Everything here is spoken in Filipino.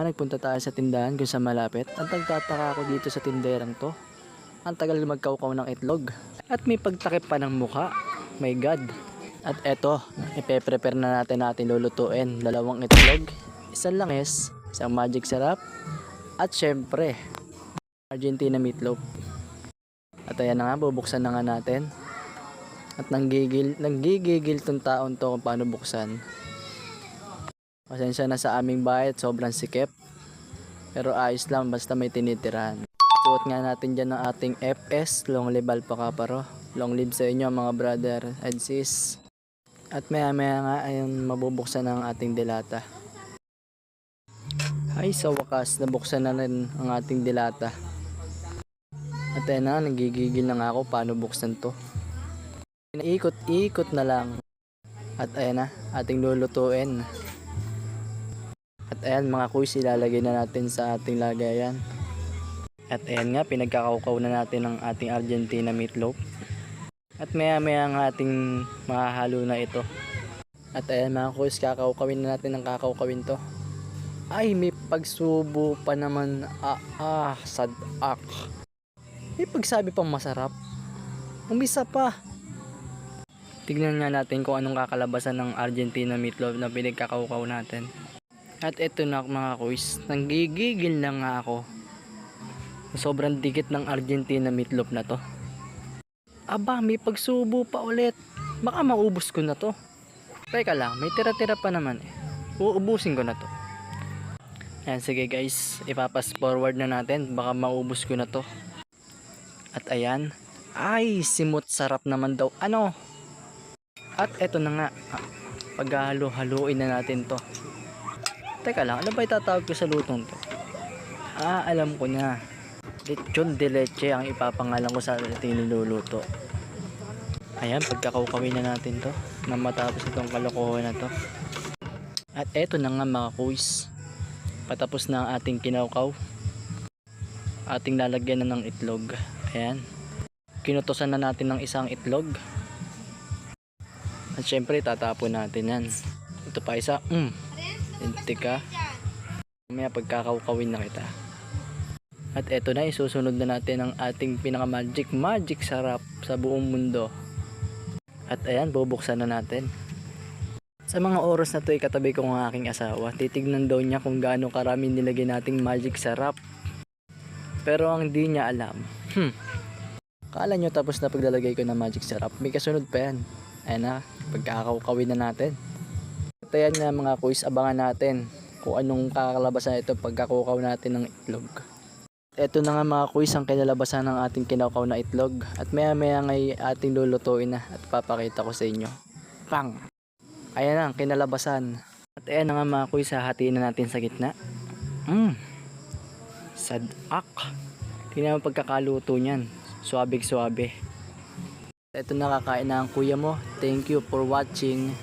nga nagpunta tayo sa tindahan kung sa malapit. Ang nagtataka ako dito sa tinderang to. Ang tagal magkaukaw ng itlog. At may pagtakip pa ng mukha. My God. At eto, ipe-prepare na natin lulutuin. 2 itlog, isang langis, isang magic sarap, at syempre, Argentina meatloaf. At ayan na nga, bubuksan na nga natin. At nanggigigil tong taon to kung paano buksan. Pasensya na sa aming bayad, sobrang sikip. Pero ayos lang, basta may tinitirahan. Suot nga natin dyan ng ating FS, long live Alpha Kaparo. Long live sa inyo mga brother and sis. At maya nga ayun, mabubuksan ng ating dilata. Ay sa wakas, nabuksan na rin ang ating dilata. At ayun na, nagigigil na nga ako paano buksan to. Ikot-ikot na lang. At ayan na, ating lulutuin. At ayan mga kuys, ilalagay na natin sa ating lagayan. At ayan nga, pinagkakaukaw na natin ang ating Argentina meatloaf. At maya nga ating mahahalo na ito. At ayan mga kuys, kakaukawin na natin ang kakaukawin to. Ay, may pagsubo pa naman. Sadak. May pagsabi pang masarap. Umisa pa. Tignan nga natin kung anong kakalabasan ng Argentina meatloaf na pinagkakaukaw natin. At ito na mga kuys, nanggigigil na nga ako. Sobrang dikit ng Argentina meatloaf na to. Aba, may pagsubo pa ulit. Baka maubos ko na to. Teka lang, may tira-tira pa naman eh. Uubusin ko na to. Ayan, sige guys, ipapas forward na natin. Baka maubos ko na to. At ayan. Ay, simot sarap naman daw. Ano? At eto na nga. Paghahalo-haluin na natin to. Teka lang, ano ba itatawag ko sa lutong to? Alam ko na. Lechon de leche ang ipapangalan ko sa ating niluluto. Ayan, pagkakaukawin na natin to. Na matapos itong kalokohan na to. At eto na nga mga kuys. Patapos na ang ating kinaukaw. Ating lalagyan na ng itlog. Ayan. Kinutosan na natin ng isang itlog. At syempre tatapon natin yan. Ito pa isa. Lintik ka. Mamaya pagkakaukawin na kita. At eto na, isusunod na natin ang ating pinaka magic sarap sa buong mundo. At ayan, bubuksan na natin. Sa mga oras na to, katabi ko ang aking asawa. Titignan daw niya kung gaano karami nilagay nating magic sarap. Pero ang di niya alam. Kala nyo tapos na paglalagay ko ng magic sarap. May kasunod pa yan. Ayan na, pagkakaukawin na natin. At ayan nga mga kuys, abangan natin kung anong kakalabasan ito pagkakukaw natin ng itlog. Ito na nga mga kuys ang kinalabasan ng ating kinaukaw na itlog. At maya ngay ating lulutuin na at papakita ko sa inyo. Pang! Ayan na ang kinalabasan. At ayan na nga mga kuys, hahatiin na natin sa gitna. Sadak! Tingnan mo pagkakaluto niyan. Suwabig-suwabe. Ito nakakain na ang kuya mo. Thank you for watching.